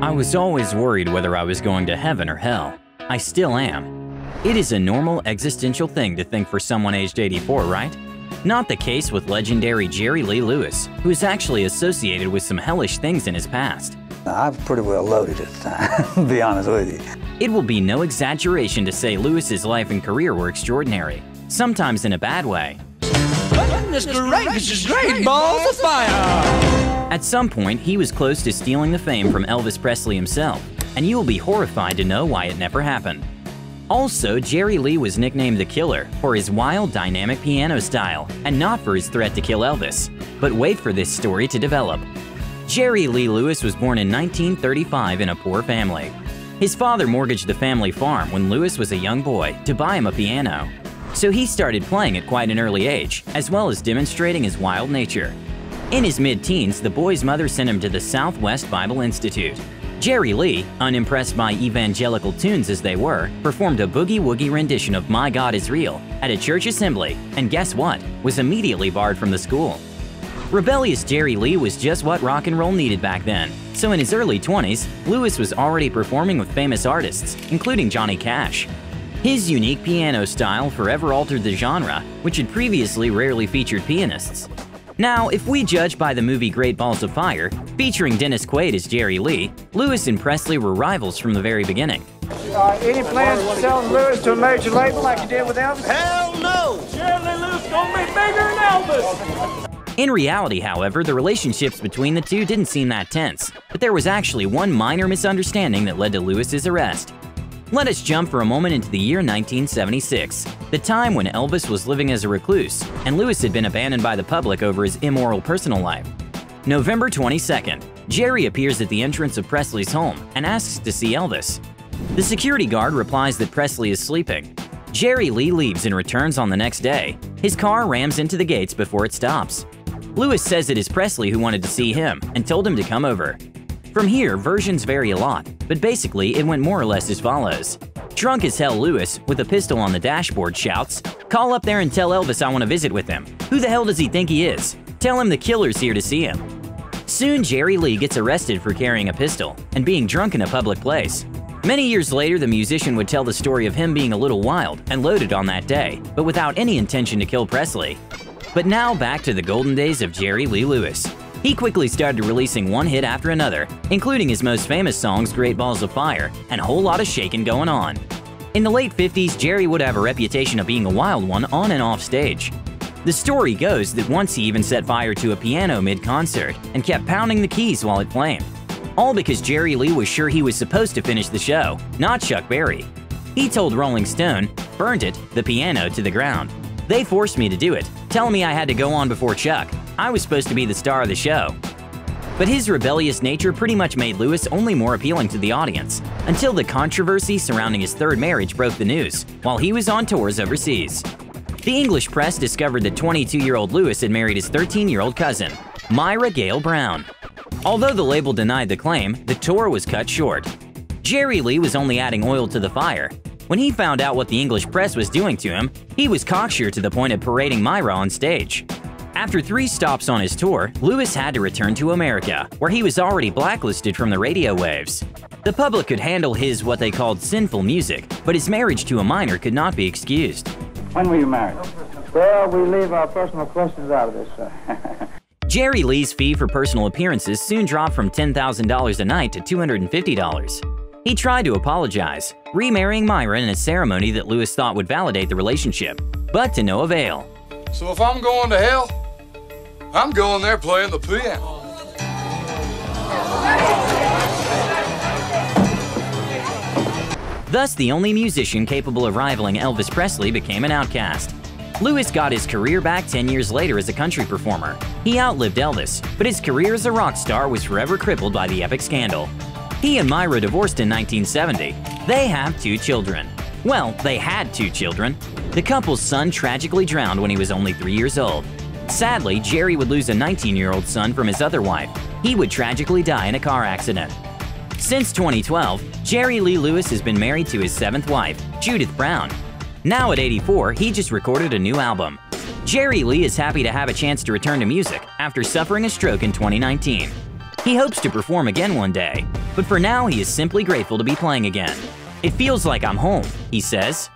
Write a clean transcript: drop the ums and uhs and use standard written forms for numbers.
I was always worried whether I was going to heaven or hell. I still am. It is a normal existential thing to think for someone aged 84, right? Not the case with legendary Jerry Lee Lewis, who is actually associated with some hellish things in his past. I'm pretty well loaded at the time, to be honest with you. It will be no exaggeration to say Lewis's life and career were extraordinary, sometimes in a bad way. Goodness gracious, great balls of fire! At some point, he was close to stealing the fame from Elvis Presley himself, and you will be horrified to know why it never happened. Also, Jerry Lee was nicknamed the Killer for his wild, dynamic piano style, and not for his threat to kill Elvis. But wait for this story to develop. Jerry Lee Lewis was born in 1935 in a poor family. His father mortgaged the family farm when Lewis was a young boy to buy him a piano. So he started playing at quite an early age, as well as demonstrating his wild nature. In his mid-teens, the boy's mother sent him to the Southwest Bible Institute. Jerry Lee, unimpressed by evangelical tunes as they were, performed a boogie-woogie rendition of My God Is Real at a church assembly, and guess what? Was immediately barred from the school. Rebellious Jerry Lee was just what rock and roll needed back then, so in his early 20s, Lewis was already performing with famous artists, including Johnny Cash. His unique piano style forever altered the genre, which had previously rarely featured pianists. Now, if we judge by the movie Great Balls of Fire, featuring Dennis Quaid as Jerry Lee, Lewis and Presley were rivals from the very beginning. Any plans to sell Lewis to a major label like you did with Elvis? Hell no! Jerry Lee Lewis gonna be bigger than Elvis! In reality, however, the relationships between the two didn't seem that tense, but there was actually one minor misunderstanding that led to Lewis's arrest. Let us jump for a moment into the year 1976, the time when Elvis was living as a recluse, and Lewis had been abandoned by the public over his immoral personal life. November 22nd, Jerry appears at the entrance of Presley's home and asks to see Elvis. The security guard replies that Presley is sleeping. Jerry Lee leaves and returns on the next day. His car rams into the gates before it stops. Lewis says it is Presley who wanted to see him and told him to come over. From here, versions vary a lot, but basically it went more or less as follows. Drunk as hell Lewis, with a pistol on the dashboard, shouts, "Call up there and tell Elvis I want to visit with him. Who the hell does he think he is? Tell him the killer's here to see him." Soon, Jerry Lee gets arrested for carrying a pistol and being drunk in a public place. Many years later, the musician would tell the story of him being a little wild and loaded on that day, but without any intention to kill Presley. But now back to the golden days of Jerry Lee Lewis. He quickly started releasing one hit after another, including his most famous songs Great Balls of Fire and a whole lot of shaking going on. In the late 50s, Jerry would have a reputation of being a wild one on and off stage. The story goes that once he even set fire to a piano mid-concert and kept pounding the keys while it flamed. All because Jerry Lee was sure he was supposed to finish the show, not Chuck Berry. He told Rolling Stone, "Burned it, the piano, to the ground. They forced me to do it, telling me I had to go on before Chuck. I was supposed to be the star of the show." But his rebellious nature pretty much made Lewis only more appealing to the audience, until the controversy surrounding his third marriage broke the news while he was on tours overseas. The English press discovered that 22-year-old Lewis had married his 13-year-old cousin, Myra Gale Brown. Although the label denied the claim, the tour was cut short. Jerry Lee was only adding oil to the fire. When he found out what the English press was doing to him, he was cocksure to the point of parading Myra on stage. After 3 stops on his tour, Lewis had to return to America, where he was already blacklisted from the radio waves. The public could handle his what they called sinful music, but his marriage to a minor could not be excused. When were you married? Well, we leave our personal questions out of this, sir. Jerry Lee's fee for personal appearances soon dropped from $10,000 a night to $250. He tried to apologize, remarrying Myra in a ceremony that Lewis thought would validate the relationship, but to no avail. So if I'm going to hell, I'm going there playing the piano. Thus, the only musician capable of rivaling Elvis Presley became an outcast. Lewis got his career back 10 years later as a country performer. He outlived Elvis, but his career as a rock star was forever crippled by the epic scandal. He and Myra divorced in 1970. They have 2 children. Well, they had 2 children. The couple's son tragically drowned when he was only 3 years old. Sadly, Jerry would lose a 19-year-old son from his other wife. He would tragically die in a car accident. Since 2012, Jerry Lee Lewis has been married to his 7th wife, Judith Brown. Now at 84, he just recorded a new album. Jerry Lee is happy to have a chance to return to music after suffering a stroke in 2019. He hopes to perform again one day. But for now, he is simply grateful to be playing again. "It feels like I'm home," he says.